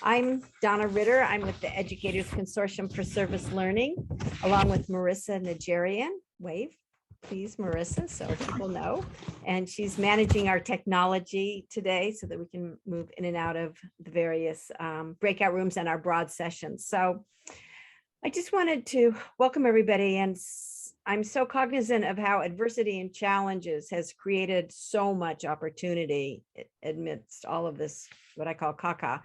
I'm Donna Ritter. I'm with the Educators Consortium for Service Learning, along with Marissa Najarian. Wave, please, Marissa, so people know. And she's managing our technology today so that we can move in and out of the various breakout rooms and our broad sessions. So I just wanted to welcome everybody, and I'm so cognizant of how adversity and challenges has created so much opportunity amidst all of this, what I call caca.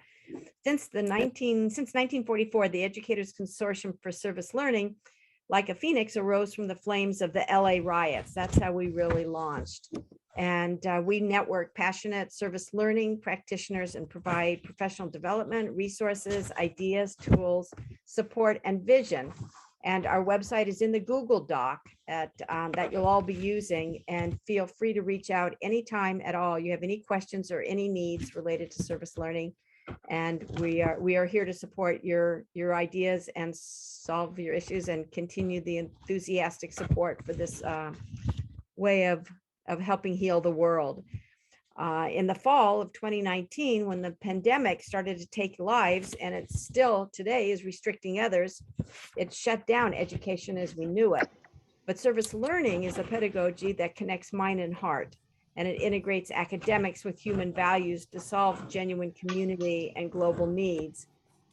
Since 1944, the Educators Consortium for Service Learning, like a phoenix, arose from the flames of the LA riots. That's how we really launched. And we network passionate service learning practitioners and provide professional development, resources, ideas, tools, support, and vision. And our website is in the Google Doc that you'll all be using, and feel free to reach out anytime at all. You have any questions or any needs related to service learning, and we are here to support your ideas and solve your issues and continue the enthusiastic support for this way of helping heal the world. In the fall of 2019, when the pandemic started to take lives, and it still today is restricting others, it shut down education as we knew it. But service learning is a pedagogy that connects mind and heart, and it integrates academics with human values to solve genuine community and global needs.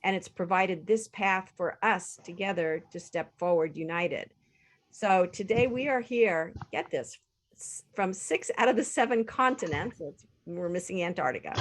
And it's provided this path for us together to step forward united. So today we are here, get this, from 6 out of the 7 continents. We're missing Antarctica.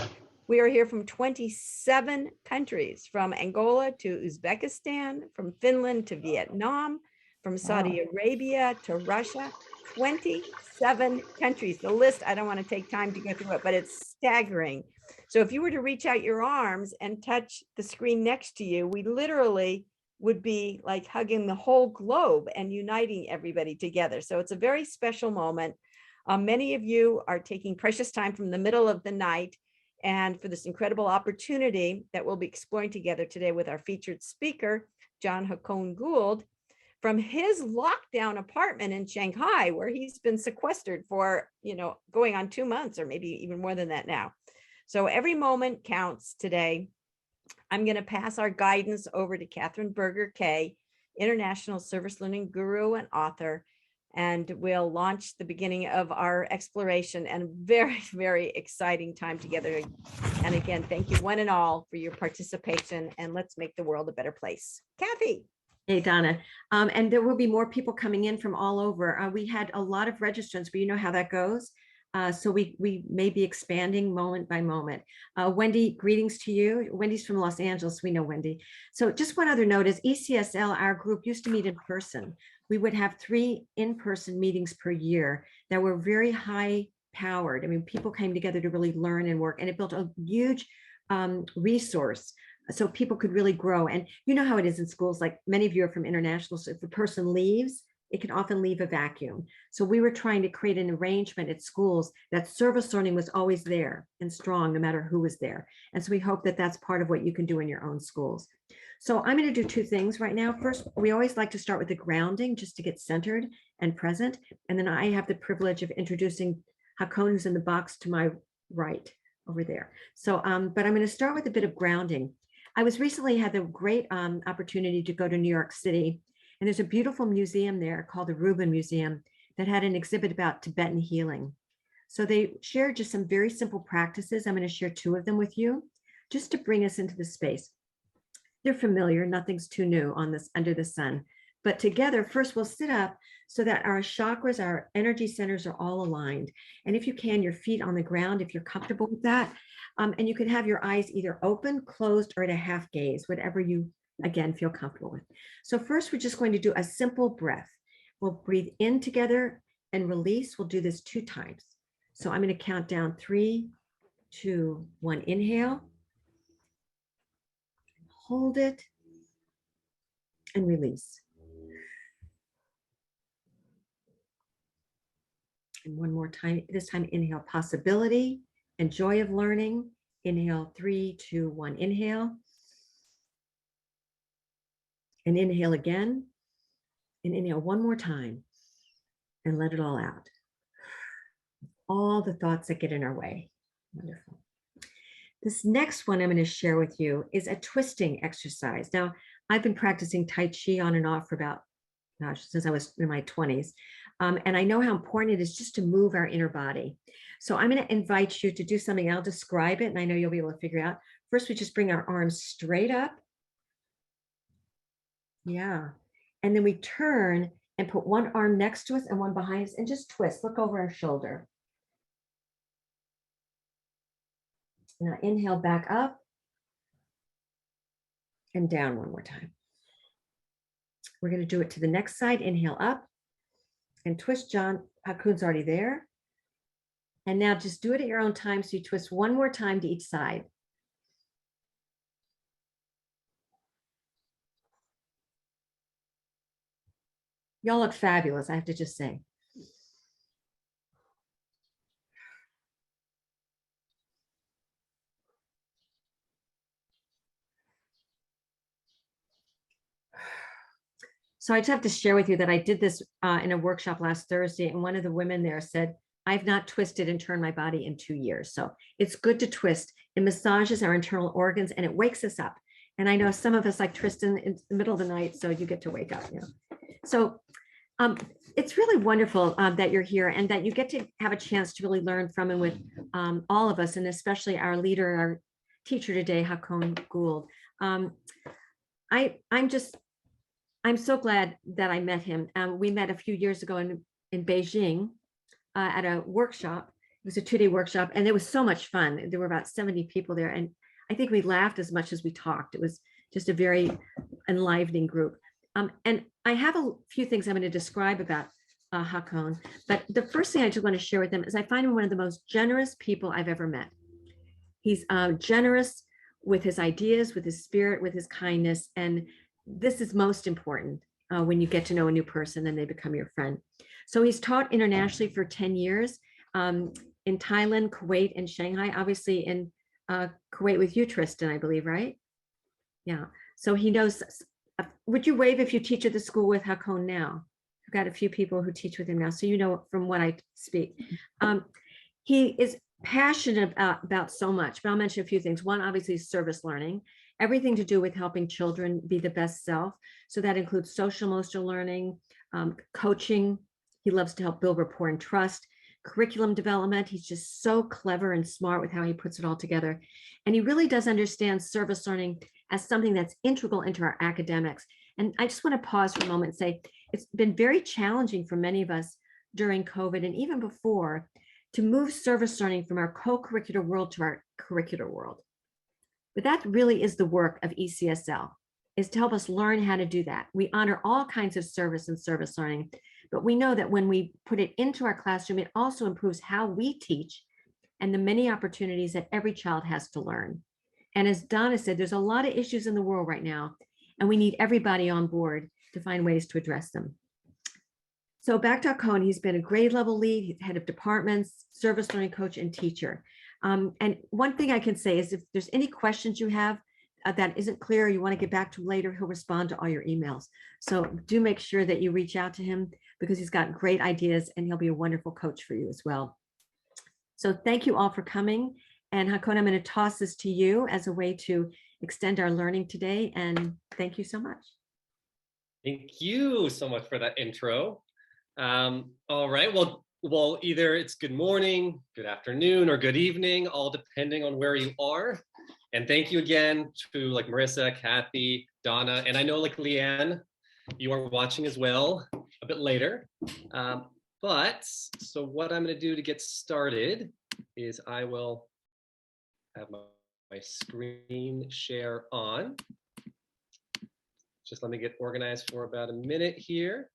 We are here from 27 countries, from Angola to Uzbekistan, from Finland to Vietnam, from Saudi Arabia to Russia, 27 countries. The list, I don't want to take time to go through it, but it's staggering. So if you were to reach out your arms and touch the screen next to you, we literally would be like hugging the whole globe and uniting everybody together. So it's a very special moment. Many of you are taking precious time from the middle of the night and for this incredible opportunity that we'll be exploring together today with our featured speaker, John Hakon Gould, from his lockdown apartment in Shanghai, where he's been sequestered for, going on 2 months or maybe even more than that now. So every moment counts today. I'm going to pass our guidance over to Catherine Berger Kay, international service learning guru and author, and we'll launch the beginning of our exploration, and very, very exciting time together. And again, thank you one and all for your participation, and let's make the world a better place. Kathy. Hey, Donna. And there will be more people coming in from all over. We had a lot of registrants, but you know how that goes. So we may be expanding moment by moment. Wendy, greetings to you. Wendy's from Los Angeles. We know Wendy. So just one other note is ECSL, our group, used to meet in person. We would have 3 in-person meetings per year that were very high powered. I mean, people came together to really learn and work, and it built a huge resource so people could really grow. And you know how it is in schools, like many of you are from international, so if a person leaves, it can often leave a vacuum. So we were trying to create an arrangement at schools that service learning was always there and strong, no matter who was there. And so we hope that that's part of what you can do in your own schools. So I'm going to do 2 things right now. First, we always like to start with the grounding, just to get centered and present. And then I have the privilege of introducing Hakon, who's in the box to my right over there. So, but I'm going to start with a bit of grounding. I was recently had the great opportunity to go to New York City, and there's a beautiful museum there called the Rubin Museum that had an exhibit about Tibetan healing. So they shared just some very simple practices. I'm going to share 2 of them with you, just to bring us into the space. They're familiar, nothing's too new on this under the sun. But together, first we'll sit up so that our chakras, our energy centers are all aligned. And if you can, your feet on the ground, if you're comfortable with that. And you can have your eyes either open, closed, or at a half gaze, whatever you, again, feel comfortable with. So first, we're just going to do a simple breath. We'll breathe in together and release. We'll do this 2 times. So I'm going to count down 3, 2, 1. Inhale. Hold it. And release. And one more time. This time, inhale possibility and joy of learning. Inhale, 3, 2, 1. Inhale. And inhale again. And inhale one more time. And let it all out. All the thoughts that get in our way. Wonderful. This next one I'm going to share with you is a twisting exercise. Now, I've been practicing Tai Chi on and off for about, gosh, since I was in my 20s. And I know how important it is just to move our inner body. So I'm going to invite you to do something. I'll describe it, and I know you'll be able to figure it out. First, we just bring our arms straight up. Yeah. And then we turn and put one arm next to us and one behind us and just twist. Look over our shoulder. Now inhale back up and down one more time. We're going to do it to the next side. Inhale up and twist. John Hakun's already there. And now just do it at your own time. So you twist one more time to each side. Y'all look fabulous, I have to just say. So I just have to share with you that I did this in a workshop last Thursday, and one of the women there said, I've not twisted and turned my body in 2 years. So it's good to twist. It massages our internal organs and it wakes us up. And I know some of us like twist in the middle of the night, so you get to wake up. You know? So it's really wonderful that you're here and that you get to have a chance to really learn from and with all of us, and especially our leader, our teacher today, Hakon Gould. I'm so glad that I met him. We met a few years ago in Beijing at a workshop. It was a 2-day workshop, and it was so much fun. There were about 70 people there, and I think we laughed as much as we talked. It was just a very enlivening group. And I have a few things I'm going to describe about Hakon, but the first thing I just want to share with them is I find him one of the most generous people I've ever met. He's generous with his ideas, with his spirit, with his kindness, and this is most important when you get to know a new person and they become your friend. So he's taught internationally for 10 years in Thailand, Kuwait, and Shanghai, obviously in Kuwait with you, Tristan, I believe, right? Yeah. So he knows. Would you wave if you teach at the school with Hakon now? I've got a few people who teach with him now, so you know from what I speak. He is passionate about so much, but I'll mention a few things. One, obviously, is service learning, everything to do with helping children be the best self. So that includes social emotional learning, coaching. He loves to help build rapport and trust, curriculum development. He's just so clever and smart with how he puts it all together. And he really does understand service learning as something that's integral into our academics. And I just want to pause for a moment and say, it's been very challenging for many of us during COVID and even before to move service learning from our co-curricular world to our curricular world. But that really is the work of ECSL, is to help us learn how to do that. We honor all kinds of service and service learning, but we know that when we put it into our classroom, it also improves how we teach and the many opportunities that every child has to learn. And as Donna said, there's a lot of issues in the world right now, and we need everybody on board to find ways to address them. So back to Hakon, he's been a grade level lead, he's head of departments, service learning coach, and teacher. And one thing I can say is if there's any questions you have that isn't clear, you want to get back to him later, he'll respond to all your emails. So do make sure that you reach out to him because he's got great ideas and he'll be a wonderful coach for you as well. So thank you all for coming. And Hakon, I'm going to toss this to you as a way to extend our learning today. And thank you so much. Thank you so much for that intro. All right, well, either it's good morning, good afternoon, or good evening, all depending on where you are. And thank you again to like Marissa, Kathy, Donna, and I know like Leanne, you are watching as well a bit later. But so what I'm going to do to get started is I will have my screen share on. Just let me get organized for about a minute here.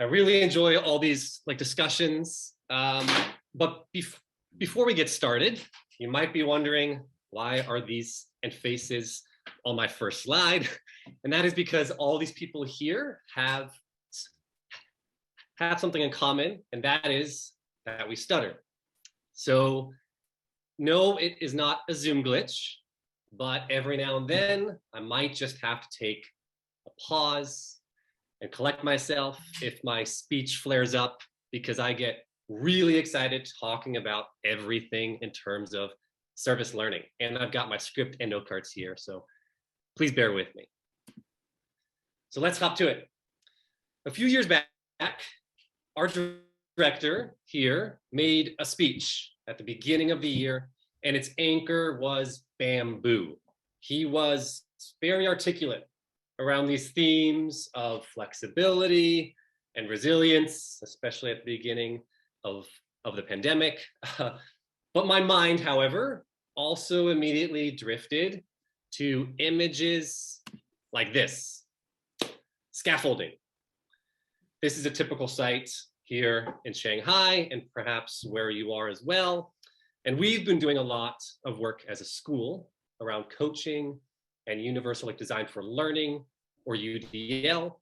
I really enjoy all these like discussions, but before we get started, you might be wondering, why are these and faces on my first slide? And that is because all these people here have something in common, and that is that we stutter. So no, it is not a Zoom glitch, but every now and then I might just have to take a pause and collect myself if my speech flares up, because I get really excited talking about everything in terms of service learning. And I've got my script and note cards here, so please bear with me. So let's hop to it. A few years back, our director here made a speech at the beginning of the year, and its anchor was bamboo. He was very articulate around these themes of flexibility and resilience, especially at the beginning of the pandemic. But my mind, however, also immediately drifted to images like this: scaffolding. This is a typical site here in Shanghai and perhaps where you are as well. And we've been doing a lot of work as a school around coaching and universal design for learning, or UDL.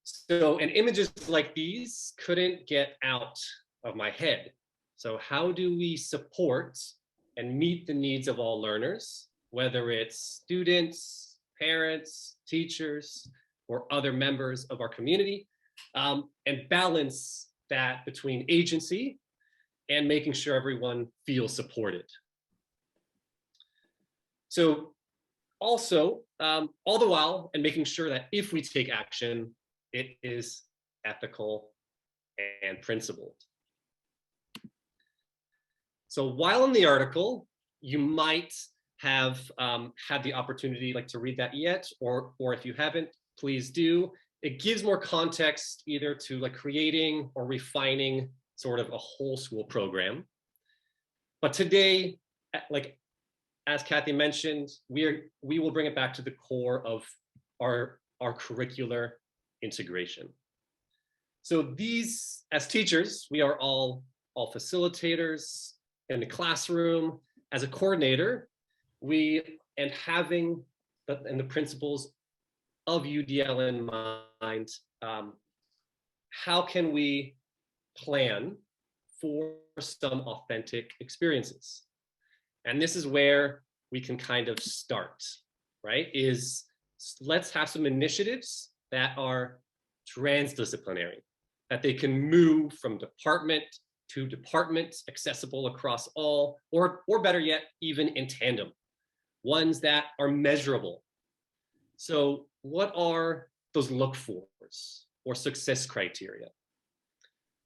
So, and images like these couldn't get out of my head. So how do we support and meet the needs of all learners, whether it's students, parents, teachers, or other members of our community, and balance that between agency and making sure everyone feels supported? So also, all the while, and making sure that if we take action, it is ethical and principled. So while in the article, you might have had the opportunity to read that yet, or if you haven't, please do. It gives more context either to creating or refining sort of a whole school program. But today, as Kathy mentioned, we will bring it back to the core of our curricular integration. So these, as teachers, we are all facilitators in the classroom. As a coordinator, and having the principles of UDL in mind, how can we plan for some authentic experiences? And this is where we can kind of start, right? Let's have some initiatives that are transdisciplinary, that they can move from department to department, accessible across all, or better yet, even in tandem, ones that are measurable. So what are those look-fors or success criteria?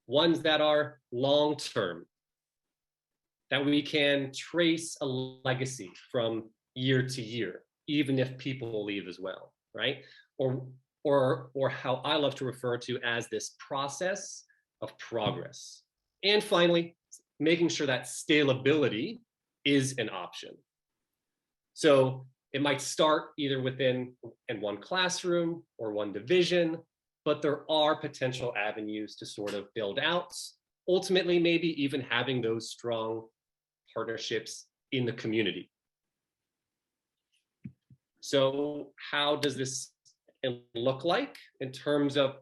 Ones that are long-term, that we can trace a legacy from year to year, even if people leave as well, right? Or how I love to refer to as this process of progress. And finally, making sure that scalability is an option. So it might start either in one classroom or one division, but there are potential avenues to sort of build out, ultimately maybe even having those strong partnerships in the community. So how does this look like in terms of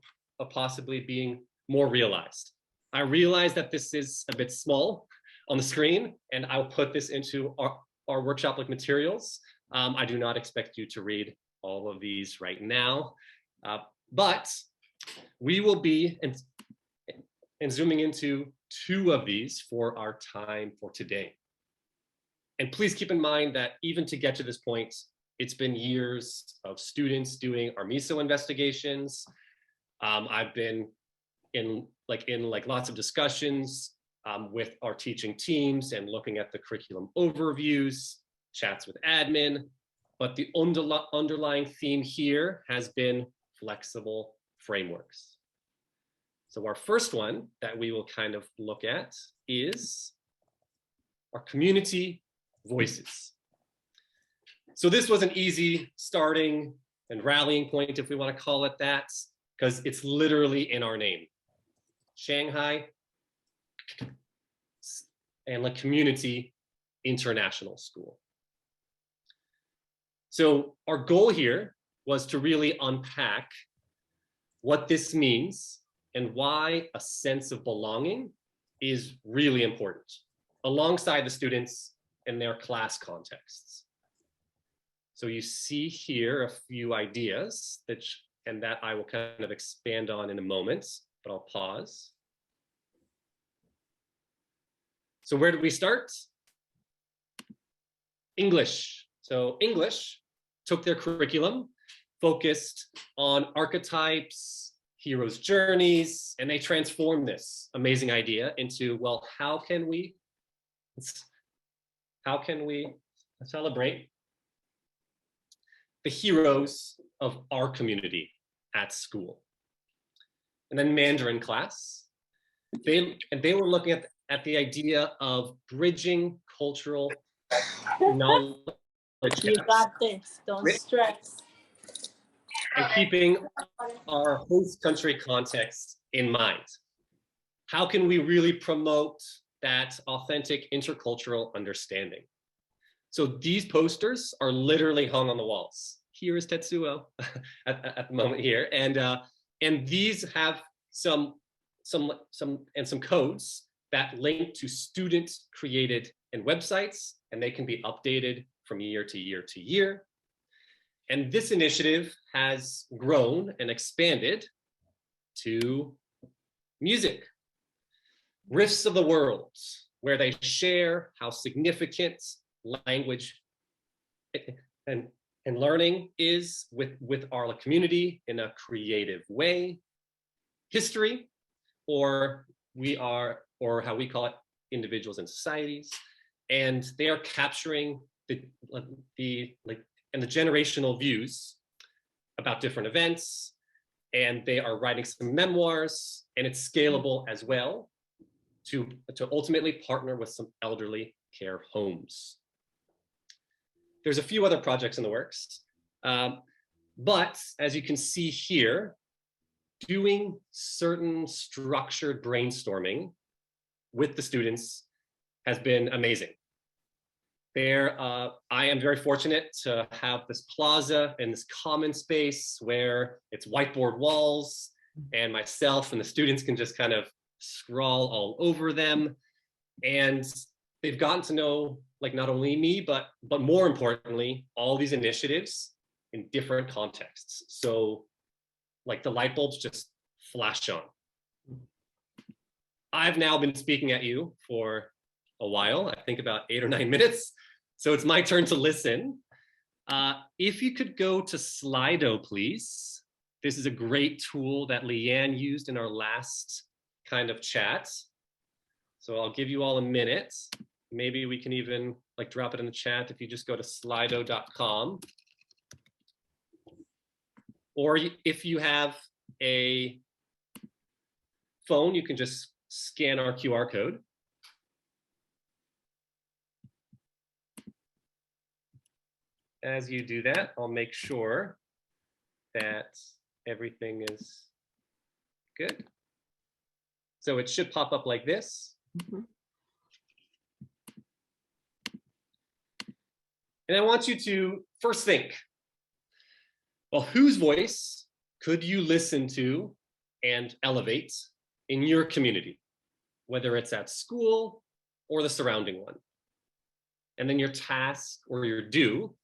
possibly being more realized? I realize that this is a bit small on the screen, and I'll put this into our workshop materials. I do not expect you to read all of these right now, but we will be zooming into 2 of these for our time for today. And please keep in mind that even to get to this point, it's been years of students doing our MISO investigations. I've been in lots of discussions with our teaching teams and looking at the curriculum overviews, chats with admin, but the underlying theme here has been flexible frameworks. So our first one that we will kind of look at is our community voices. So this was an easy starting and rallying point, if we want to call it that, because it's literally in our name. Shanghai and Community International School. So our goal here was to really unpack what this means and why a sense of belonging is really important alongside the students in their class contexts. So you see here a few ideas that I will kind of expand on in a moment, but I'll pause. So where did we start? English. So English took their curriculum, focused on archetypes, heroes' journeys, and they transformed this amazing idea into, well, how can we celebrate the heroes of our community at school? And then Mandarin class, they were looking at the idea of bridging cultural knowledge You gaps got this. Don't stress. and keeping our host country context in mind. How can we really promote that authentic intercultural understanding? So these posters are literally hung on the walls. Here is Tetsuo at the moment here, and these have some codes that link to student created and websites, and they can be updated from year to year to year. And this initiative has grown and expanded to music, Riffs of the World, where they share how significant language and learning is with our community in a creative way. History, or how we call it, individuals and societies, and they are capturing the generational views about different events, and they are writing some memoirs, and it's scalable as well to ultimately partner with some elderly care homes. There's a few other projects in the works, but as you can see here, doing certain structured brainstorming with the students has been amazing. I am very fortunate to have this plaza and this common space where it's whiteboard walls, and myself and the students can just kind of scrawl all over them. And they've gotten to know, like, not only me, but more importantly, all these initiatives in different contexts. So like the light bulbs just flash on. I've now been speaking at you for a while, I think about 8 or 9 minutes. So it's my turn to listen. If you could go to Slido, please. This is a great tool that Leanne used in our last kind of chat. So I'll give you all a minute. Maybe we can even like drop it in the chat if you just go to slido.com. Or if you have a phone, you can just scan our QR code. As you do that, I'll make sure that everything is good. So it should pop up like this. Mhm. And I want you to first think, well, whose voice could you listen to and elevate in your community, whether it's at school or the surrounding one? And then your task or your do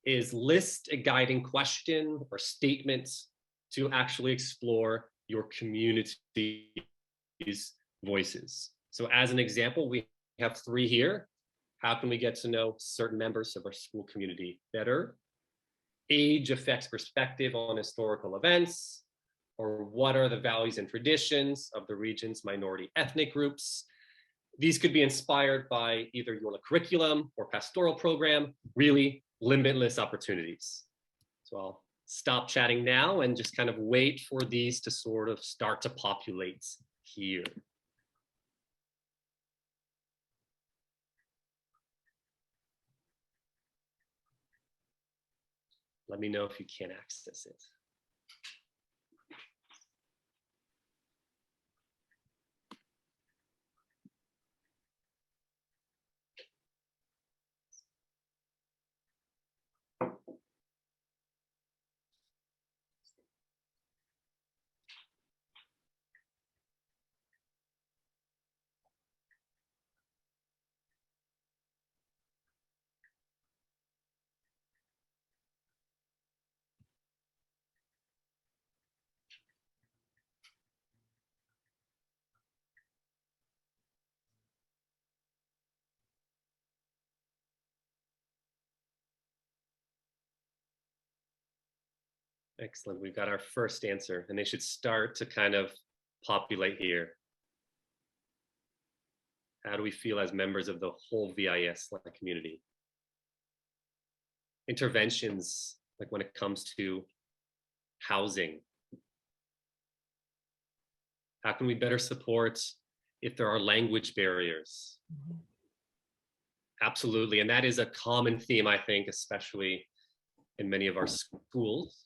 is list a guiding question or statement to actually explore your community's voices. So as an example, we have 3 here. How can we get to know certain members of our school community better? Age affects perspective on historical events, or what are the values and traditions of the region's minority ethnic groups? These could be inspired by either your curriculum or pastoral program, really limitless opportunities. So I'll stop chatting now and just kind of wait for these to sort of start to populate here. Let me know if you can't access it. Excellent. We've got our first answer, and they should start to kind of populate here. How do we feel as members of the whole VIS community? Interventions, like when it comes to housing. How can we better support if there are language barriers? Absolutely, and that is a common theme, I think, especially in many of our schools.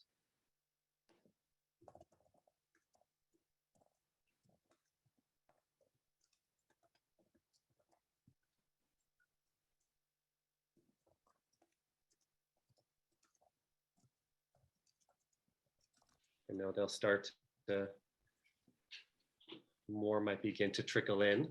And now they'll start to, more might begin to trickle in.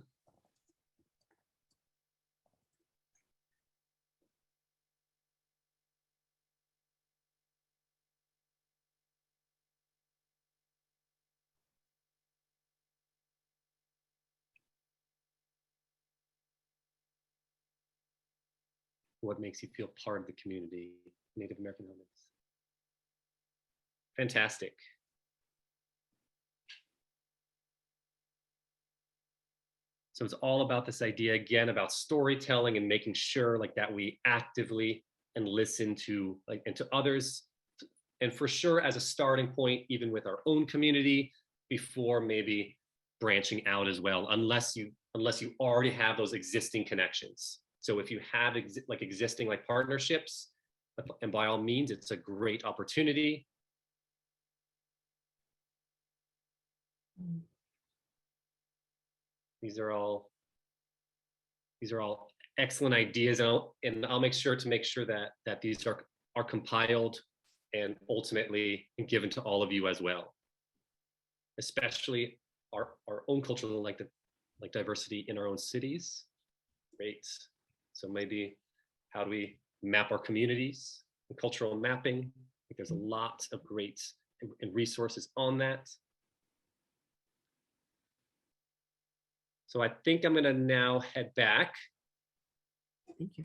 What makes you feel part of the community? Native American women. Fantastic. So it's all about this idea again about storytelling and making sure like that we actively and listen to like and to others, and for sure as a starting point, even with our own community, before maybe branching out as well, unless you already have those existing connections. So if you have existing like partnerships, and by all means, it's a great opportunity. These are all excellent ideas, and I'll make sure that these are compiled and ultimately given to all of you as well, especially our own cultural like diversity in our own cities. Great. So maybe how do we map our communities and cultural mapping? I think there's a lot of great and resources on that. So I think I'm gonna now head back. Thank you.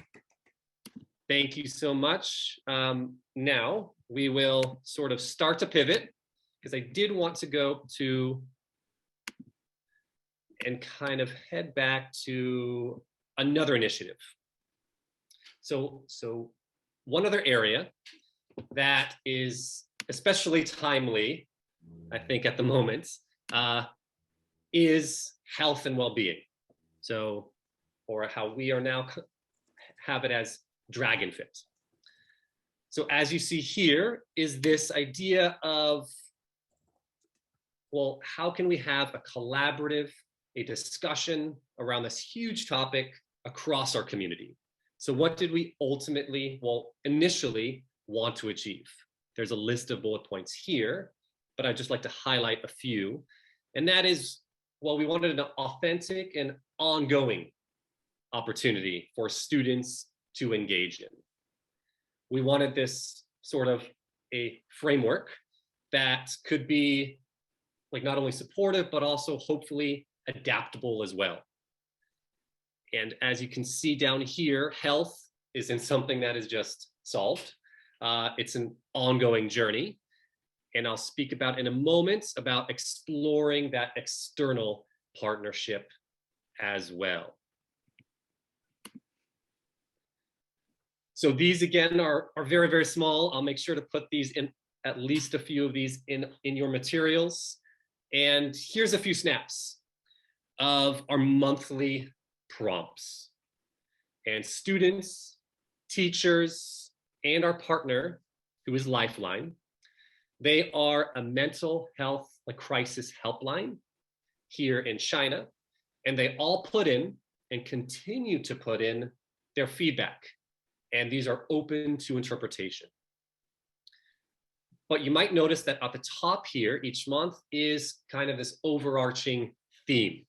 Thank you so much. Now we will sort of start to pivot, because I did want to go to and kind of head back to another initiative. So one other area that is especially timely, I think at the moment, is health and well-being. So, or how we are now have it as DragonFit. So as you see here is this idea of, well, how can we have a collaborative, a discussion around this huge topic across our community? So what did we ultimately, well, initially want to achieve? There's a list of bullet points here, but I'd just like to highlight a few. And that is, well, we wanted an authentic and ongoing opportunity for students to engage in. We wanted this sort of a framework that could be like not only supportive, but also hopefully adaptable as well. And as you can see down here, health isn't something that is just solved. It's an ongoing journey. And I'll speak about in a moment about exploring that external partnership as well. So these again are very, very small. I'll make sure to put these in, at least a few of these in your materials. And here's a few snaps of our monthly prompts. And students, teachers, and our partner, who is Lifeline, they are a mental health crisis helpline here in China, and they all put in and continue to put in their feedback, and these are open to interpretation. But you might notice that at the top here each month is kind of this overarching theme.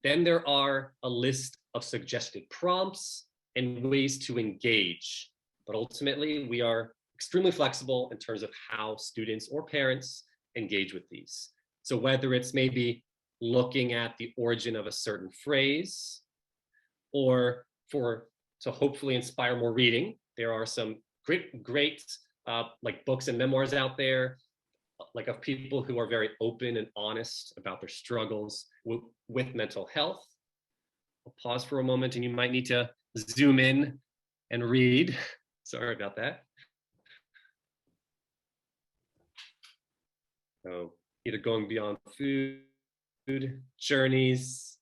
Then there are a list of suggested prompts and ways to engage, but ultimately we are extremely flexible in terms of how students or parents engage with these. So whether it's maybe looking at the origin of a certain phrase, or to hopefully inspire more reading, there are some great like books and memoirs out there, like of people who are very open and honest about their struggles with mental health. I'll pause for a moment and you might need to zoom in and read. Sorry about that. So either going beyond food, journeys.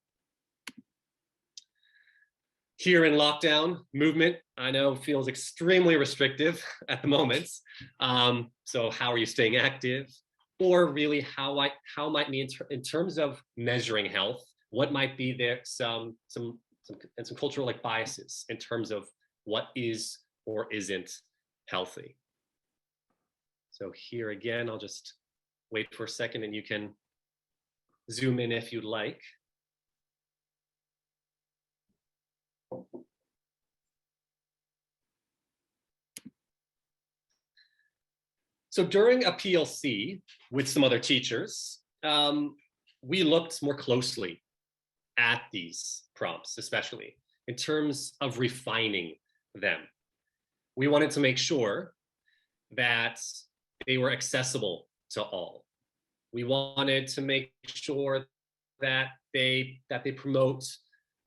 Here in lockdown, movement, I know feels extremely restrictive at the moment. So how are you staying active? Or really how might be in terms of measuring health, what might be there some cultural like biases in terms of what is or isn't healthy. So here again, I'll just wait for a second and you can zoom in if you'd like. So during a PLC with some other teachers, we looked more closely at these prompts, especially in terms of refining them. We wanted to make sure that they were accessible to all. We wanted to make sure that they promote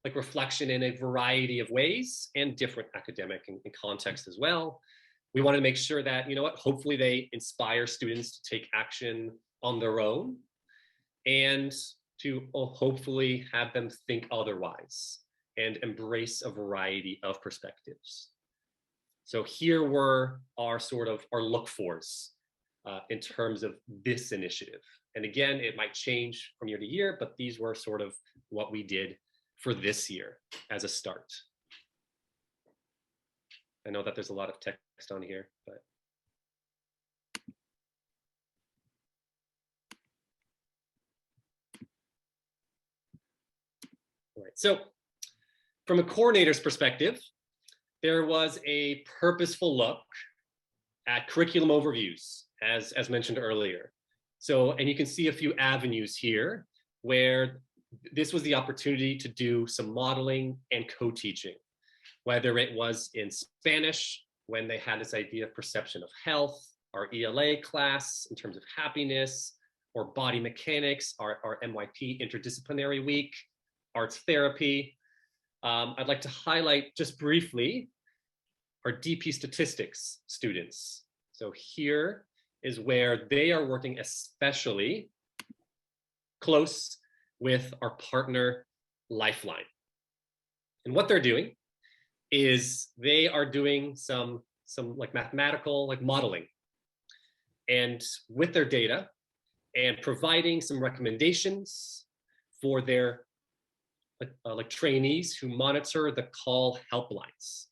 like reflection in a variety of ways and different academic and context as well. We want to make sure that, you know what, hopefully they inspire students to take action on their own and to hopefully have them think otherwise and embrace a variety of perspectives. So here were our look-fors in terms of this initiative. And again, it might change from year to year, but these were sort of what we did for this year as a start. I know that there's a lot of text on here, but. All right, so from a coordinator's perspective, there was a purposeful look at curriculum overviews, as mentioned earlier. So, and you can see a few avenues here where this was the opportunity to do some modeling and co-teaching, whether it was in Spanish, when they had this idea of perception of health, our ELA class in terms of happiness, or body mechanics, our MYP interdisciplinary week, arts therapy. I'd like to highlight just briefly our DP statistics students. So here is where they are working especially close with our partner Lifeline. And what they're doing is they are doing some like mathematical like modeling and with their data and providing some recommendations for their like trainees who monitor the call helplines.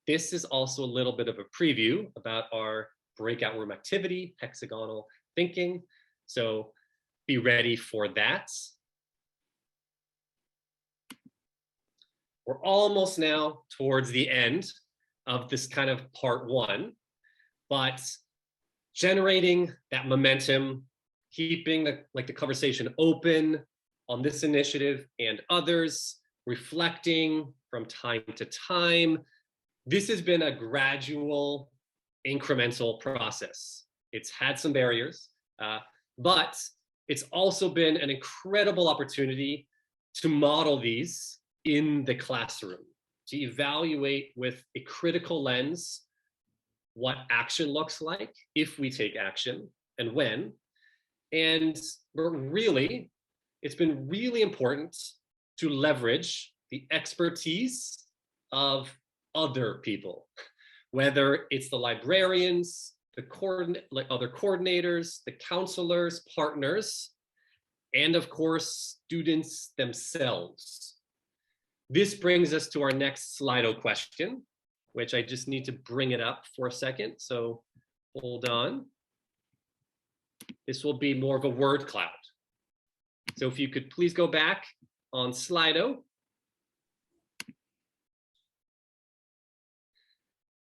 This is also a little bit of a preview about our breakout room activity, hexagonal thinking. So be ready for that. We're almost now towards the end of this kind of part one, but generating that momentum, keeping the conversation open on this initiative and others, reflecting from time to time. This has been a gradual, incremental process. It's had some barriers, but it's also been an incredible opportunity to model these in the classroom, to evaluate with a critical lens what action looks like if we take action and when. And really, it's been really important to leverage the expertise of other people, whether it's the librarians, the other coordinators, the counselors, partners, and of course, students themselves. This brings us to our next Slido question, which I just need to bring it up for a second. So hold on. This will be more of a word cloud. So if you could please go back on Slido.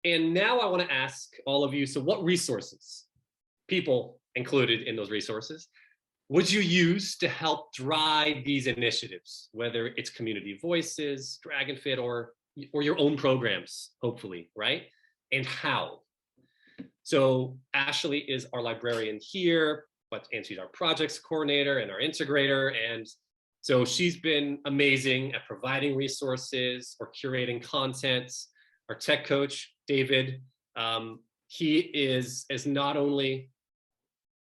And now I want to ask all of you, so what resources, people included in those resources, would you use to help drive these initiatives, whether it's community voices, DragonFit, or your own programs, hopefully, right? And how? So Ashley is our librarian here, and she's our projects coordinator and our integrator. And so she's been amazing at providing resources or curating content. Our tech coach, David, he is not only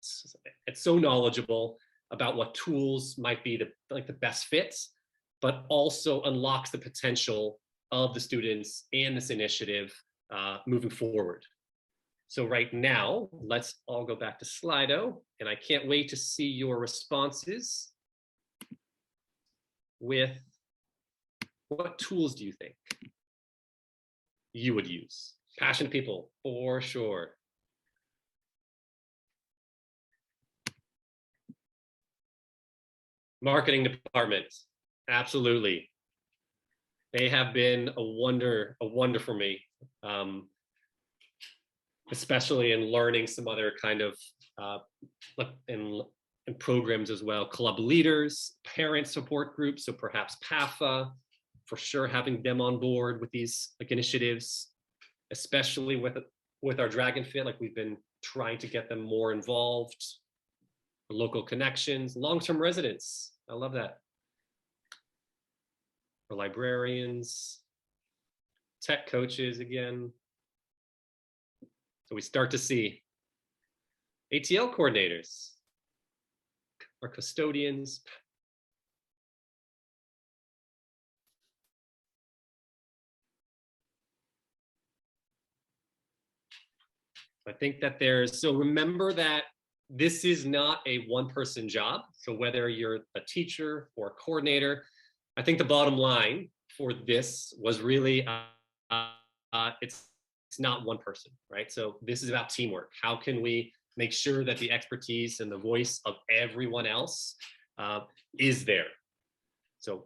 so knowledgeable about what tools might be the best fits, but also unlocks the potential of the students and this initiative moving forward. So right now, let's all go back to Slido, and I can't wait to see your responses with what tools do you think you would use? Passionate people, for sure. Marketing department, absolutely. They have been a wonder for me, especially in learning some other kind of in programs as well. Club leaders, parent support groups, so perhaps PAFA, for sure having them on board with these initiatives, especially with our Dragonfit, we've been trying to get them more involved. Local connections, long-term residents, I love that. For librarians, tech coaches again. So we start to see ATL coordinators, our custodians. I think that so remember that this is not a one-person job. So whether you're a teacher or a coordinator, I think the bottom line for this was really, it's not one person, right? So this is about teamwork. How can we make sure that the expertise and the voice of everyone else is there? So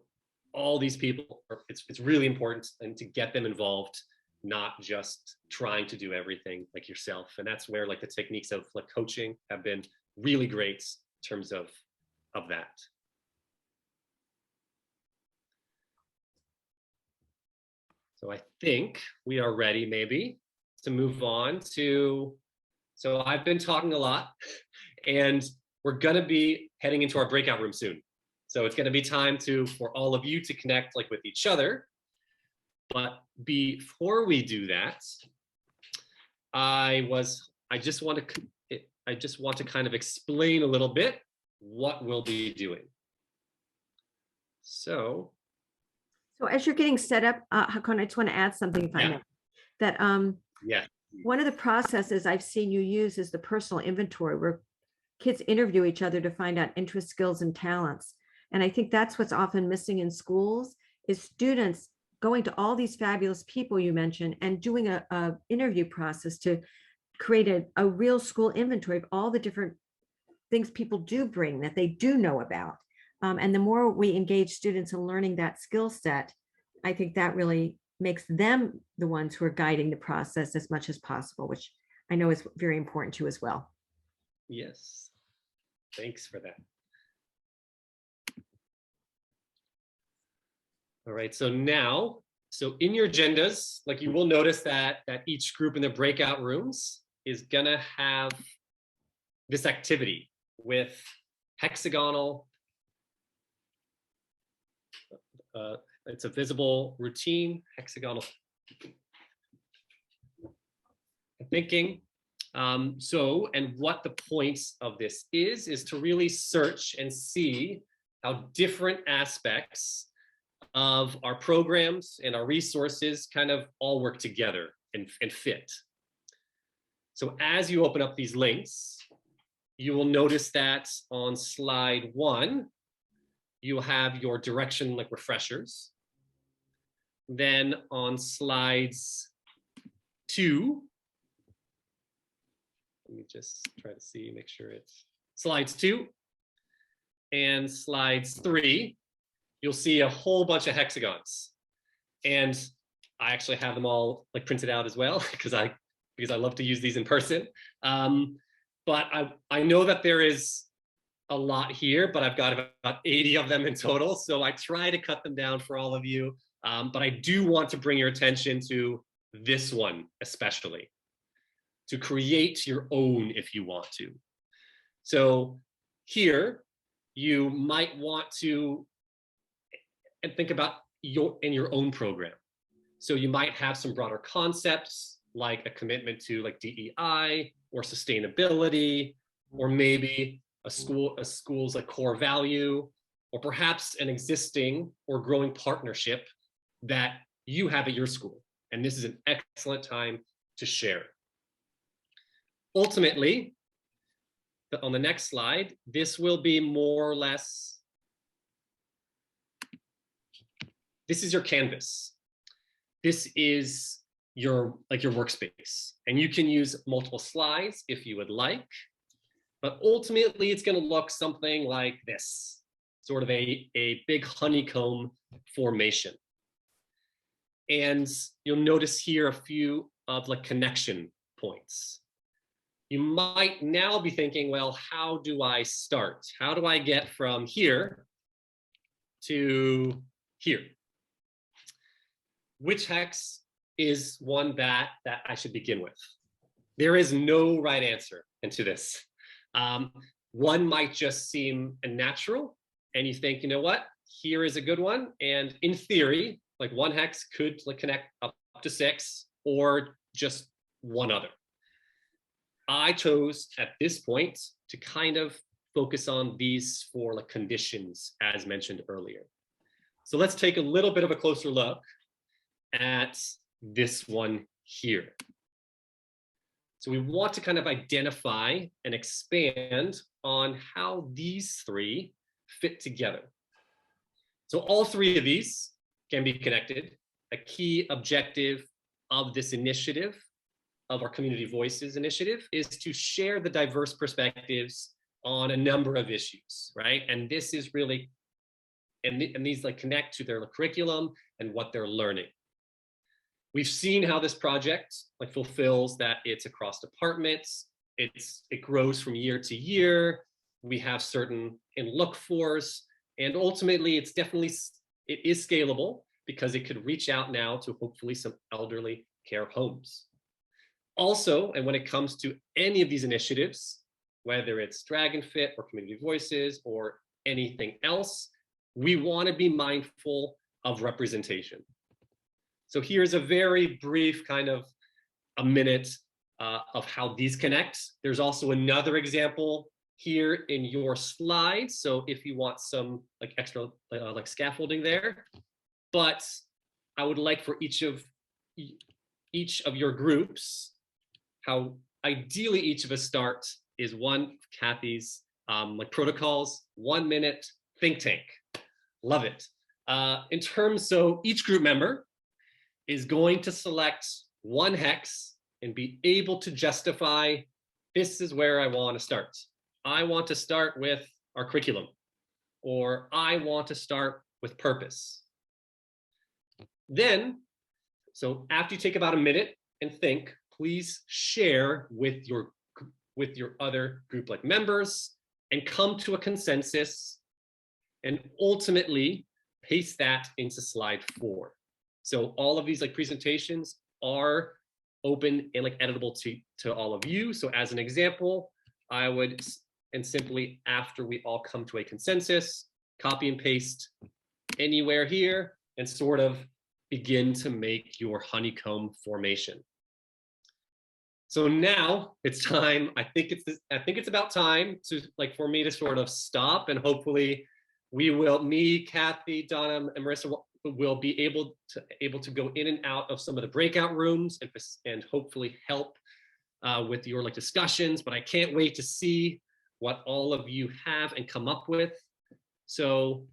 all these people, it's really important and to get them involved, not just trying to do everything like yourself. And that's where the techniques of coaching have been really great in terms of that. So I think we are ready maybe to move on to, so I've been talking a lot and we're gonna be heading into our breakout room soon. So it's gonna be time for all of you to connect with each other. But before we do that, I just want to kind of explain a little bit what we'll be doing. So as you're getting set up, Hakon, I just want to add something if I may. That yeah, one of the processes I've seen you use is the personal inventory, where kids interview each other to find out interests, skills, and talents. And I think that's what's often missing in schools is students going to all these fabulous people you mentioned and doing a interview process to create a real school inventory of all the different things people do bring that they do know about. And the more we engage students in learning that skill set, I think that really makes them the ones who are guiding the process as much as possible, which I know is very important too as well. Yes, thanks for that. All right, so now, in your agendas, you will notice that each group in the breakout rooms is gonna have this activity with hexagonal, it's a visible routine, hexagonal thinking. And what the points of this is to really search and see how different aspects of our programs and our resources kind of all work together and fit. So as you open up these links, you will notice that on slide 1, you have your direction refreshers. Then on slides 2, let me just try to see, make sure it's slides 2 and slides 3, you'll see a whole bunch of hexagons. And I actually have them all printed out as well because I love to use these in person. But I know that there is a lot here, but I've got about 80 of them in total. So I try to cut them down for all of you. But I do want to bring your attention to this one especially. to create your own if you want to. So here, you might want to think about your own program. So you might have some broader concepts like a commitment to like DEI or sustainability, or maybe a school's like core value, or perhaps an existing or growing partnership that you have at your school. And this is an excellent time to share. Ultimately, on the next slide, this will be more or less, this is your canvas. This is your workspace, and you can use multiple slides if you would like, but ultimately it's going to look something like this, sort of a big honeycomb formation. And you'll notice here a few of like connection points. You might now be thinking, well, how do I start? How do I get from here to here? Which hex is one that I should begin with? There is no right answer into this. One might just seem natural, and you think, you know what, here is a good one. And in theory, like one hex could like connect up to 6 or just one other. I chose at this point to kind of focus on these 4 like conditions as mentioned earlier. So let's take a little bit of a closer look at this one here. So we want to kind of identify and expand on how these 3 fit together. So all 3 of these can be connected. A key objective of this initiative, of our Community Voices initiative, is to share the diverse perspectives on a number of issues, right? And this is really, and these like connect to their curriculum and what they're learning. We've seen how this project like fulfills that. It's across departments, it grows from year to year. We have certain look fors, and ultimately it is scalable because it could reach out now to hopefully some elderly care homes. Also, and when it comes to any of these initiatives, whether it's DragonFit or Community Voices or anything else, we want to be mindful of representation. So here's a very brief kind of a minute of how these connect. There's also another example here in your slides. So if you want some like extra like scaffolding there, but I would like for each of your groups, how ideally each of us start is one Kathy's like protocols, 1 minute think tank. Love it. In terms, so each group member is going to select one hex and be able to justify, this is where I want to start. I want to start with our curriculum, or I want to start with purpose. Then, so after you take about a minute and think, please share with your other group like members and come to a consensus, and ultimately paste that into slide 4. So all of these like presentations are open and like editable to all of you. So as an example, I would, and simply after we all come to a consensus, copy and paste anywhere here and sort of begin to make your honeycomb formation. So now it's time, I think it's about time to like for me to sort of stop, and hopefully we will, me, Kathy, Donna, and Marissa will be able to go in and out of some of the breakout rooms and hopefully help with your like discussions. But I can't wait to see what all of you have and come up with. So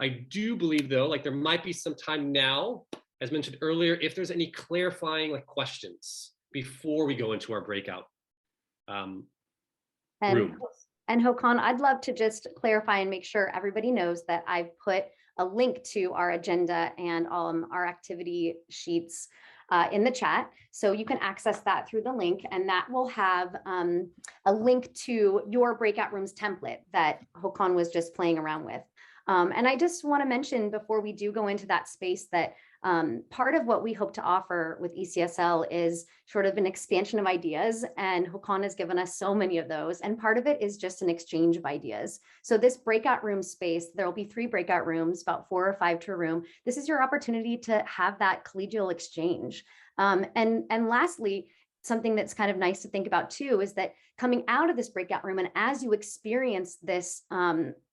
I do believe though, like there might be some time now, as mentioned earlier, if there's any clarifying like questions before we go into our breakout room. And Hokan, I'd love to just clarify and make sure everybody knows that I've put a link to our agenda and our activity sheets in the chat. So you can access that through the link, and that will have a link to your breakout rooms template that Hokan was just playing around with. And I just want to mention before we do go into that space that Part of what we hope to offer with ECSL is sort of an expansion of ideas, and Hokan has given us so many of those. And part of it is just an exchange of ideas. So this breakout room space, there will be 3 breakout rooms, about 4 or 5 to a room. This is your opportunity to have that collegial exchange. And lastly, something that's kind of nice to think about too is that coming out of this breakout room, and as you experience this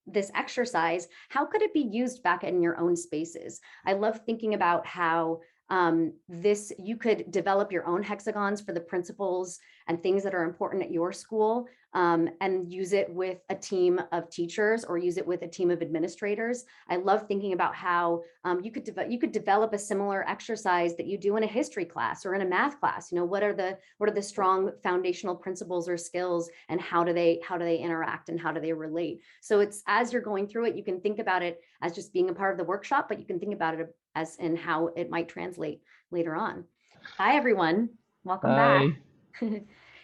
this exercise, how could it be used back in your own spaces? I love thinking about how you could develop your own hexagons for the principles and things that are important at your school, and use it with a team of teachers or use it with a team of administrators. I love thinking about how you could develop a similar exercise that you do in a history class or in a math class. You know, what are the strong foundational principles or skills, and how do they interact and how do they relate? So it's, as you're going through it, you can think about it as just being a part of the workshop, but you can think about it as in how it might translate later on. Hi, everyone. Welcome back.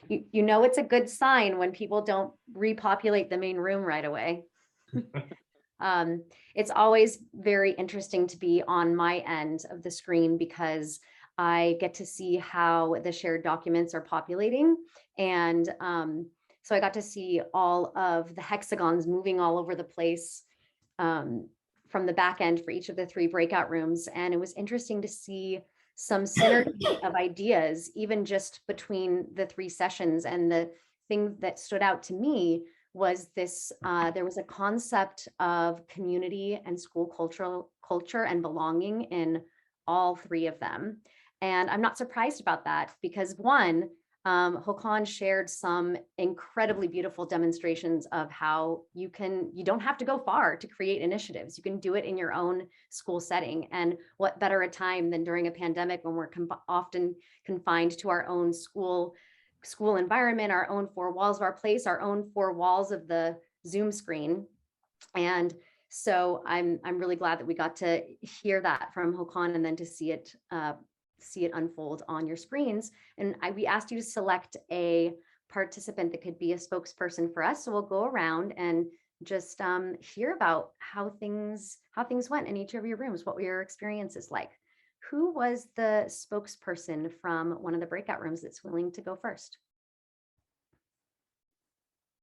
You know it's a good sign when people don't repopulate the main room right away. It's always very interesting to be on my end of the screen because I get to see how the shared documents are populating. And so I got to see all of the hexagons moving all over the place from the back end for each of the 3 breakout rooms. And it was interesting to see some synergy of ideas, even just between the 3 sessions. And the thing that stood out to me was this, there was a concept of community and school culture and belonging in all 3 of them. And I'm not surprised about that because, one, Hokan shared some incredibly beautiful demonstrations of how you don't have to go far to create initiatives. You can do it in your own school setting. And what better a time than during a pandemic when we're often confined to our own school environment, our own 4 walls of our place, our own 4 walls of the Zoom screen. And so I'm really glad that we got to hear that from Hokan and then to see it unfold on your screens. And we asked you to select a participant that could be a spokesperson for us. So we'll go around and just hear about how things went in each of your rooms, what were your experiences like. Who was the spokesperson from one of the breakout rooms that's willing to go first?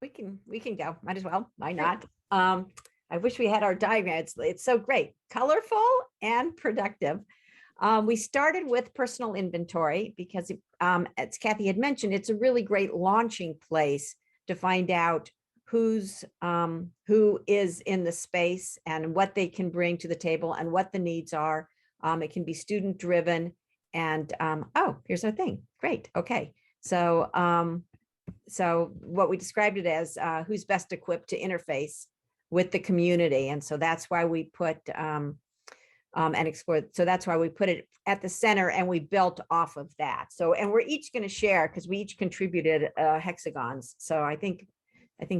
We can go, might as well, why not? I wish we had our diagram. It's so great, colorful and productive. We started with personal inventory because, as Kathy had mentioned, it's a really great launching place to find out who is in the space and what they can bring to the table and what the needs are. It can be student driven. And oh, here's our thing. Great. Okay. So what we described it as who's best equipped to interface with the community. And so that's why we put and explore. So that's why we put it at the center and we built off of that. So, and we're each going to share because we each contributed hexagons. So I think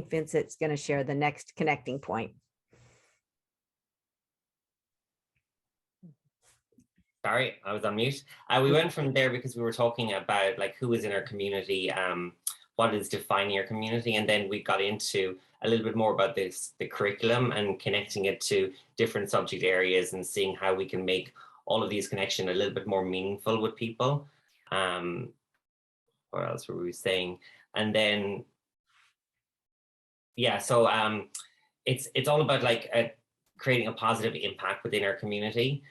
Vincent's going to share the next connecting point. Sorry, I was on mute. We went from there because we were talking about like who is in our community, what is defining our community, and then we got into a little bit more about the curriculum and connecting it to different subject areas and seeing how we can make all of these connections a little bit more meaningful with people. What else were we saying? And then, yeah, so it's all about like creating a positive impact within our community.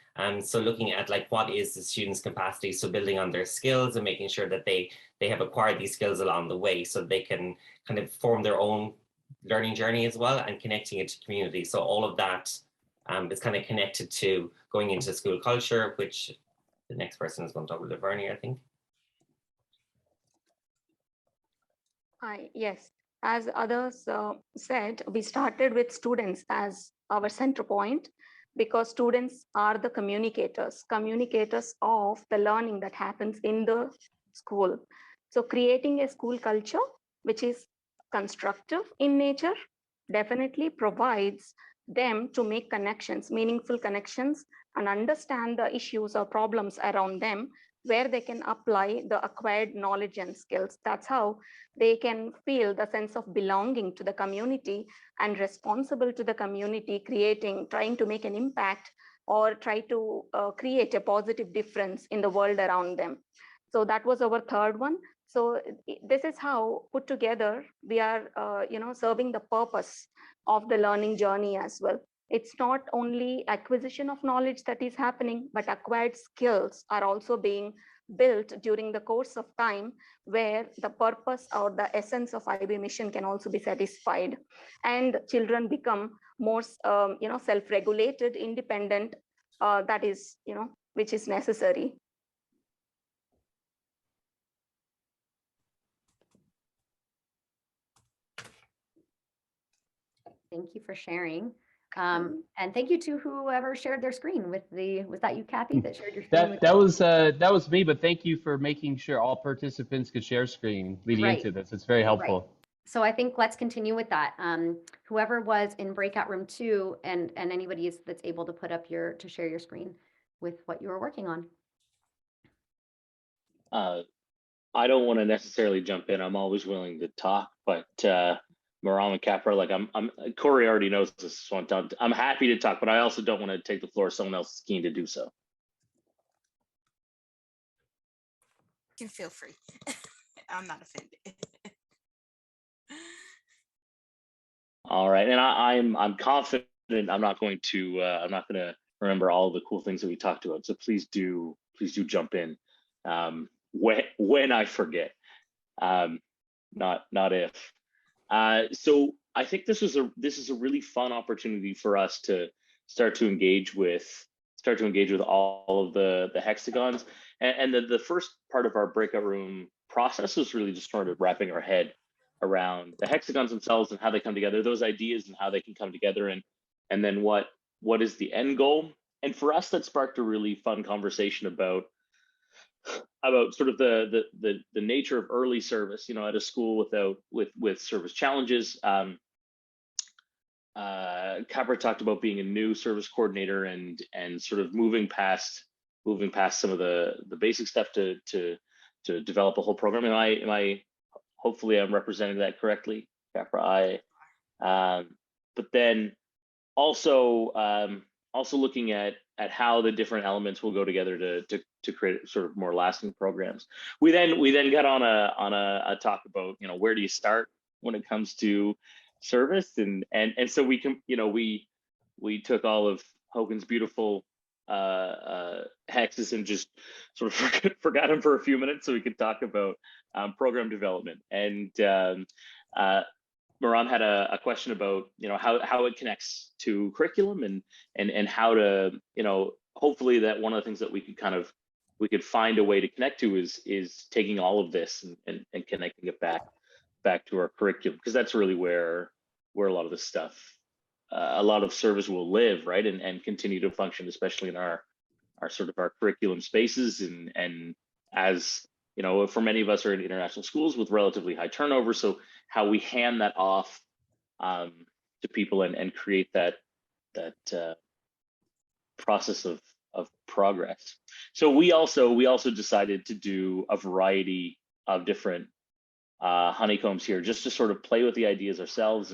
So looking at like what is the students' capacity, so building on their skills and making sure that they have acquired these skills along the way so they can kind of form their own learning journey as well and connecting it to community. So all of that is kind of connected to going into school culture, which the next person is going to talk about Lavernie, I think. Hi, yes. As others said, we started with students as our center point because students are the communicators of the learning that happens in the school. So creating a school culture which is constructive in nature definitely provides them to make connections, meaningful connections, and understand the issues or problems around them where they can apply the acquired knowledge and skills. That's how they can feel the sense of belonging to the community and responsible to the community, trying to make an impact or try to create a positive difference in the world around them. So that was our third one. So this is how put together we are, serving the purpose of the learning journey as well. It's not only acquisition of knowledge that is happening, but acquired skills are also being built during the course of time, where the purpose or the essence of IB mission can also be satisfied, and children become more, self-regulated, independent. That is, which is necessary. Thank you for sharing. And thank you to whoever shared their screen with was that you, Kathy, that shared your screen? That was me, but thank you for making sure all participants could share screen leading into this. It's very helpful. Right. So I think let's continue with that. Whoever was in breakout room 2 and anybody that's able to put up to share your screen with what you were working on. I don't want to necessarily jump in. I'm always willing to talk, but Maram and Capra, like Corey already knows this, so I'm happy to talk, but I also don't want to take the floor if someone else is keen to do so. You can feel free. I'm not offended. All right, and I'm confident I'm not going to remember all the cool things that we talked about. So please do jump in when I forget, not if. So I think this is a really fun opportunity for us to start to engage with all of the hexagons, and the first part of our breakout room process was really just sort of wrapping our head around the hexagons themselves and how they come together, those ideas and how they can come together, and then what is the end goal. And for us, that sparked a really fun conversation about sort of the nature of early service, at a school with service challenges. Capra talked about being a new service coordinator and sort of moving past some of the basic stuff to develop a whole program. Am I hopefully I'm representing that correctly, Capra? But then also looking at how the different elements will go together to create sort of more lasting programs. We then got on a talk about, where do you start when it comes to service, and so we can, we took all of Hogan's beautiful hexes and just sort of forgot him for a few minutes so we could talk about program development. And Maram had a question about, how it connects to curriculum and how to, hopefully that one of the things that we could find a way to connect to is taking all of this and connecting it back to our curriculum, because that's really where a lot of this stuff, a lot of service will live, right, and continue to function, especially in our sort of our curriculum spaces, and as for many of us are in international schools with relatively high turnover, so how we hand that off to people and create that process of progress. So we also decided to do a variety of different honeycombs here, just to sort of play with the ideas ourselves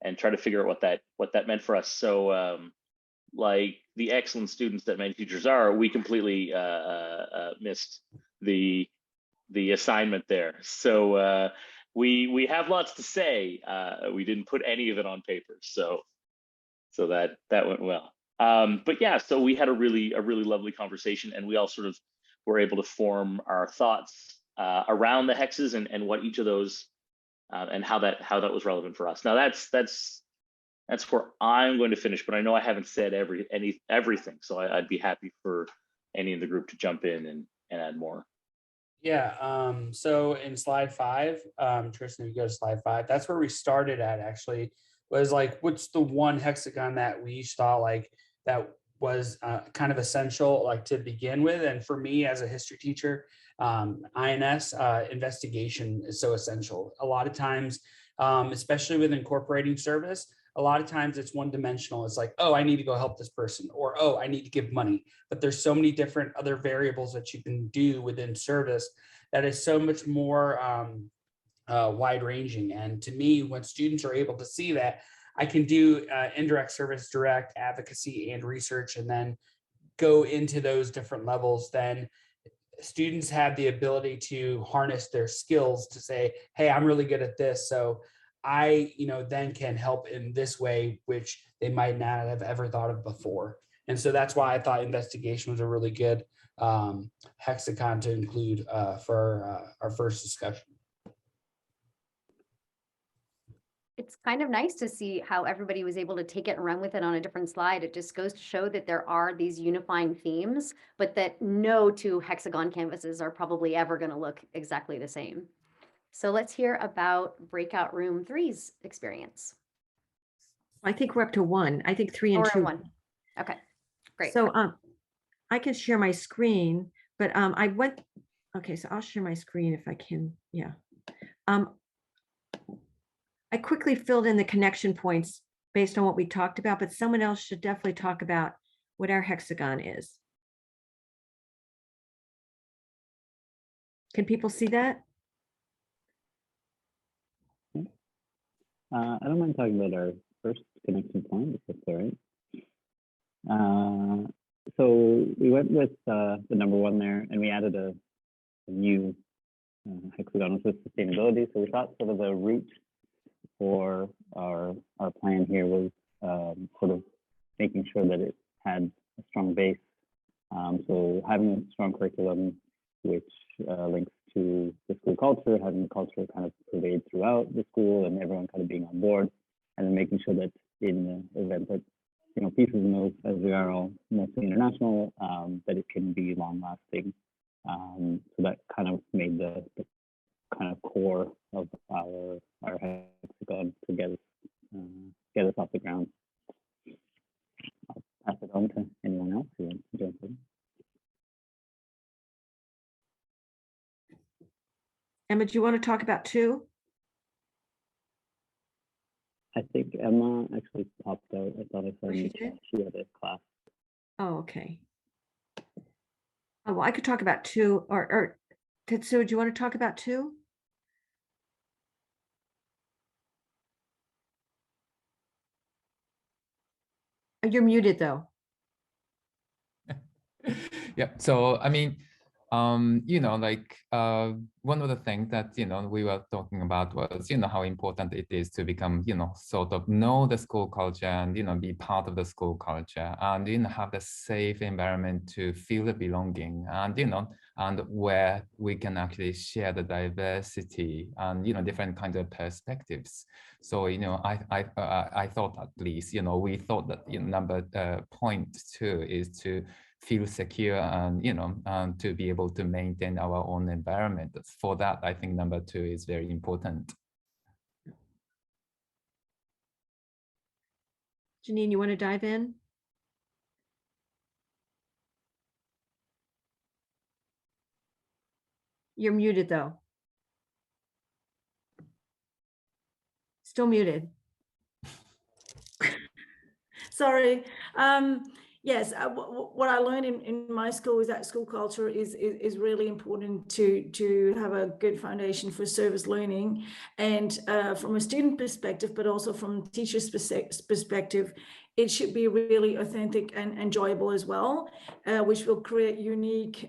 and try to figure out what that meant for us. So like the excellent students that many teachers are, we completely missed the assignment there. So we have lots to say. We didn't put any of it on paper, so that went well. But yeah, so we had a really lovely conversation, and we all sort of were able to form our thoughts around the hexes and what each of those and how that was relevant for us. Now that's where I'm going to finish, but I know I haven't said everything, so I'd be happy for any in the group to jump in and add more. Yeah, so in slide 5, Tristan, if you go to slide 5, that's where we started at, actually, was like, what's the one hexagon that we thought like that was kind of essential, like to begin with. And for me as a history teacher, INS investigation is so essential. A lot of times, especially with incorporating service, a lot of times it's one dimensional. It's like, oh, I need to go help this person, or, oh, I need to give money. But there's so many different other variables that you can do within service that is so much more wide ranging. And to me, when students are able to see that, I can do indirect service, direct advocacy and research, and then go into those different levels, then students have the ability to harness their skills to say, hey, I'm really good at this. So I, then can help in this way, which they might not have ever thought of before. And so that's why I thought investigation was a really good hexagon to include for our first discussion. It's kind of nice to see how everybody was able to take it and run with it on a different slide. It just goes to show that there are these unifying themes, but that no two hexagon canvases are probably ever going to look exactly the same. So let's hear about breakout room 3's experience. I think we're up to 1. I think 3 and Or 2. 1. Okay, great. So I can share my screen, but okay, so I'll share my screen if I can. Yeah. I quickly filled in the connection points based on what we talked about, but someone else should definitely talk about what our hexagon is. Can people see that? I don't mind talking about our first connection point, if that's all right. So we went with the number 1 there, and we added a new hexagon, which was sustainability. So we thought sort of the root for our plan here was sort of making sure that it had a strong base. So having a strong curriculum, which links to the school culture, having the culture kind of pervade throughout the school and everyone kind of being on board, and then making sure that in the event that, pieces of those, as we are all mostly international, that it can be long lasting. So that kind of made the kind of core of our hexagon to get us off the ground. I'll pass it on to anyone else who wants to jump in. Emma, do you want to talk about 2? I think Emma actually popped out. I thought I saw she did? She had a class. Oh, okay. Oh, well, I could talk about 2, or Tetsuo, do you want to talk about 2? You're muted though. Yeah. So, I mean, one of the things that, we were talking about was, how important it is to become, sort of know the school culture and, be part of the school culture and, have the safe environment to feel the belonging and, and where we can actually share the diversity and, different kinds of perspectives. So, I thought at least, we thought that number point 2 is to feel secure and to be able to maintain our own environment. For that, I think number 2 is very important. Janine, you want to dive in? You're muted though. Still muted. Sorry. Yes, what I learned in my school is that school culture is really important to have a good foundation for service learning, and from a student perspective, but also from teachers' perspective, it should be really authentic and enjoyable as well, which will create unique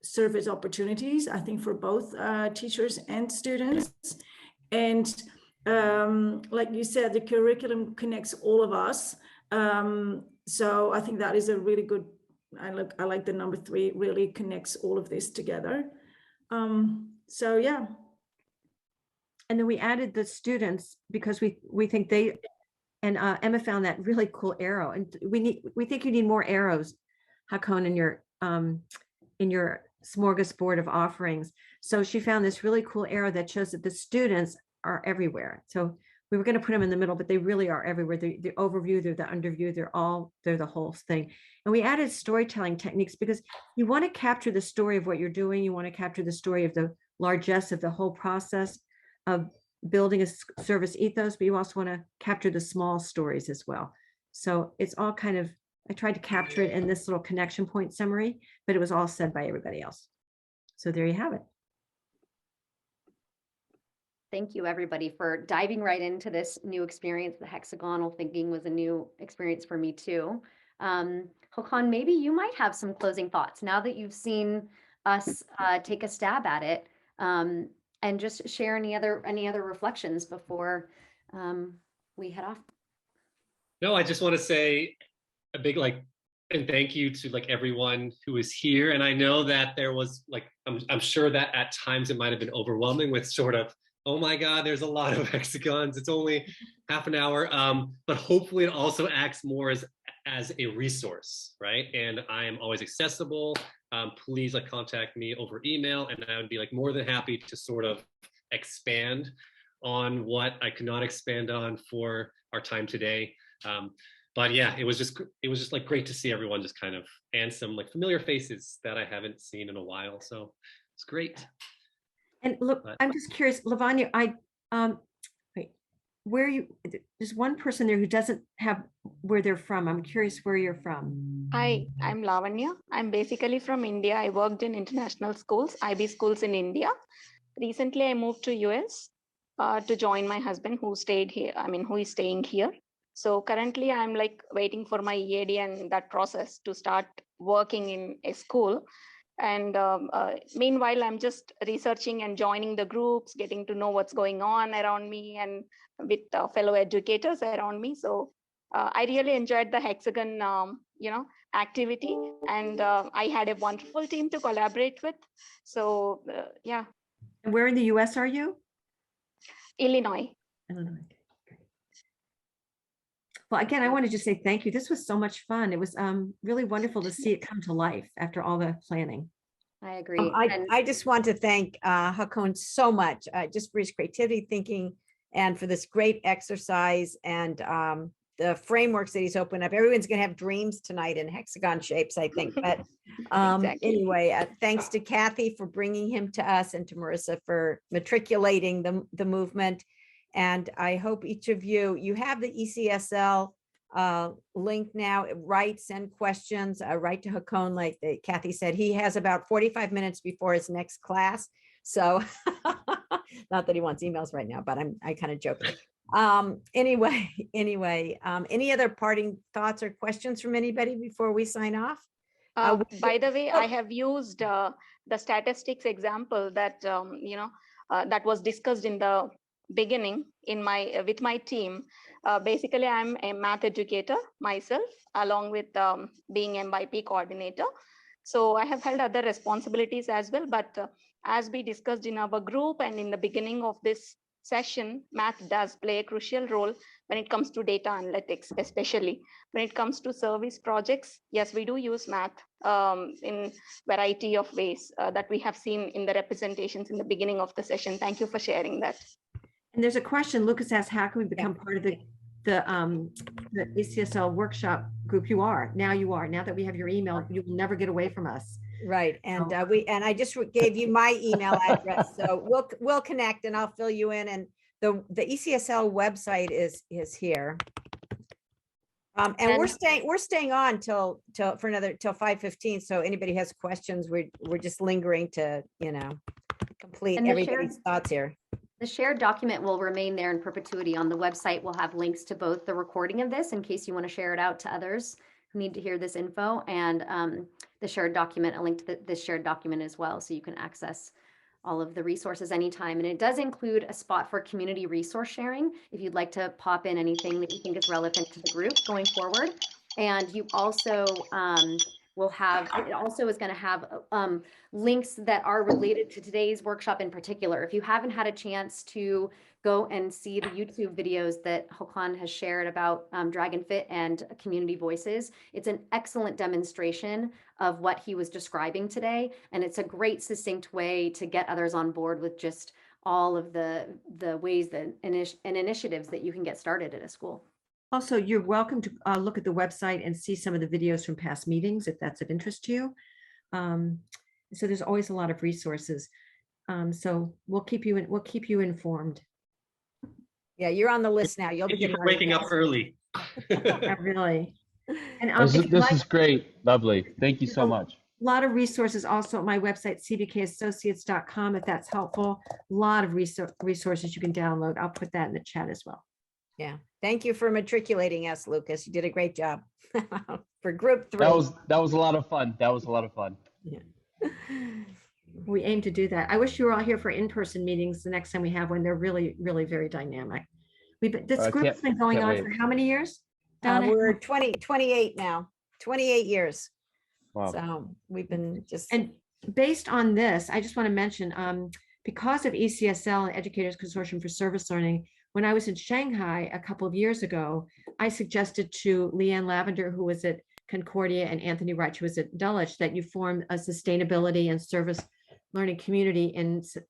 service opportunities, I think, for both teachers and students. And like you said, the curriculum connects all of us. So I think that is a really good, I like the number 3, really connects all of this together. So yeah. And then we added the students because we think they, and Emma found that really cool arrow, and we think you need more arrows, Hakon, in your smorgasbord of offerings. So she found this really cool arrow that shows that the students are everywhere. So we were going to put them in the middle, but they really are everywhere. They're the overview, they're the underview, they're the whole thing. And we added storytelling techniques because you want to capture the story of what you're doing. You want to capture the story of the largesse of the whole process of building a service ethos, but you also want to capture the small stories as well. So it's all kind of, I tried to capture it in this little connection point summary, but it was all said by everybody else. So there you have it. thank you everybody for diving right into this new experience. The hexagonal thinking was a new experience for me too. Hakan, maybe you might have some closing thoughts now that you've seen us take a stab at it, and just share any other reflections before we head off. No, I just want to say a big and thank you to everyone who is here. And I know that there was I'm sure that at times it might have been overwhelming with sort of, oh my God, there's a lot of hexagons. It's only half an hour. But hopefully it also acts more as a resource, right? And I am always accessible. Please contact me over email, and I would be more than happy to sort of expand on what I could not expand on for our time today. But yeah, it was just great to see everyone just kind of, and some familiar faces that I haven't seen in a while. So it's great. And look, I'm just curious, Lavanya, wait, there's one person there who doesn't have where they're from. I'm curious where you're from. Hi, I'm Lavanya. I'm basically from India. I worked in international schools, IB schools in India. Recently, I moved to US to join my husband who stayed here. Who is staying here. So currently I'm waiting for my EAD and that process to start working in a school. And meanwhile, I'm just researching and joining the groups, getting to know what's going on around me and with fellow educators around me. So I really enjoyed the hexagon, activity, and I had a wonderful team to collaborate with. So yeah. And where in the US are you? Illinois. Illinois. Well, again, I want to just say thank you. This was so much fun. It was really wonderful to see it come to life after all the planning. I agree. I just want to thank Hakan so much, just for his creativity, thinking, and for this great exercise, and the frameworks that he's opened up. Everyone's going to have dreams tonight in hexagon shapes, I think. But Exactly. anyway, thanks to Kathy for bringing him to us, and to Marissa for matriculating the movement. And I hope each of you have the ECSL link now. Send questions, write to Hakan, like Kathy said. He has about 45 minutes before his next class. So not that he wants emails right now, but I kind of joking. Anyway, any other parting thoughts or questions from anybody before we sign off? By the way, I have used the statistics example that that was discussed in the beginning with my team. Basically, I'm a math educator myself, along with being MYP coordinator. So I have held other responsibilities as well. But as we discussed in our group and in the beginning of this session, math does play a crucial role when it comes to data analytics, especially when it comes to service projects. Yes, we do use math in variety of ways that we have seen in the representations in the beginning of the session. Thank you for sharing that. And there's a question, Lucas asked, how can we become part of the ECSL workshop group? You are now that we have your email, you will never get away from us. Right. And I just gave you my email address. So we'll connect, and I'll fill you in. And the ECSL website is here. And we're staying on till 5:15. So anybody has questions, we're just lingering to, complete everybody's thoughts here. The shared document will remain there in perpetuity on the website. We'll have links to both the recording of this in case you want to share it out to others who need to hear this info, and the shared document, a link to this shared document as well, so you can access all of the resources anytime. And it does include a spot for community resource sharing if you'd like to pop in anything that you think is relevant to the group going forward. And you also it also is going to have links that are related to today's workshop in particular. If you haven't had a chance to go and see the YouTube videos that Hakan has shared about Dragonfit and community voices, it's an excellent demonstration of what he was describing today. And it's a great succinct way to get others on board with just all of the ways and initiatives that you can get started at a school. Also, you're welcome to look at the website and see some of the videos from past meetings if that's of interest to you. So there's always a lot of resources. So we'll keep you informed. Yeah, you're on the list now. You'll Thank be you for waking up early. Really. And this is great. Lovely. Thank you so much. lot of resources also at my website, cbkassociates.com, if that's helpful. A lot of resources you can download. I'll put that in the chat as well. Yeah. Thank you for matriculating us, Lucas. You did a great job for group 3. That was a lot of fun. That was a lot of fun. Yeah. We aim to do that. I wish you were all here for in-person meetings the next time we have one. They're really, really very dynamic. This group's been going on for how many years? Donna? We're 28 now, 28 years. Wow. So we've been just. And based on this, I just want to mention, because of ECSL and Educators Consortium for Service Learning, when I was in Shanghai a couple of years ago, I suggested to Leanne Lavender, who was at Concordia, and Anthony Wright, who was at Dulwich, that you form a sustainability and service learning community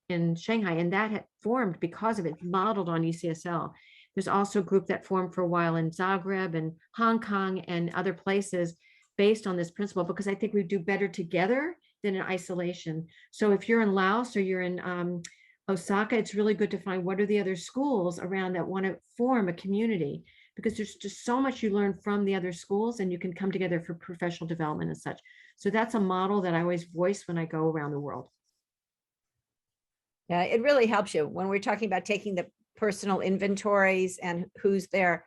in Shanghai. And that had formed because of it, modeled on ECSL. There's also a group that formed for a while in Zagreb and Hong Kong and other places based on this principle, because I think we do better together than in isolation. So if you're in Laos or you're in Osaka, it's really good to find what are the other schools around that want to form a community, because there's just so much you learn from the other schools and you can come together for professional development and such. So that's a model that I always voice when I go around the world. Yeah, it really helps you when we're talking about taking the personal inventories and who's there.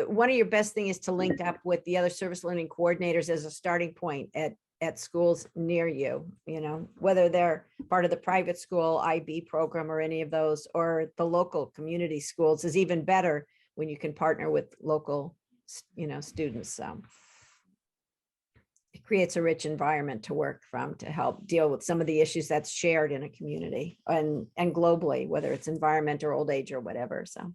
One of your best thing is to link up with the other service learning coordinators as a starting point at schools near you, whether they're part of the private school IB program or any of those, or the local community schools is even better when you can partner with local, students. So it creates a rich environment to work from to help deal with some of the issues that's shared in a community and globally, whether it's environment or old age or whatever. So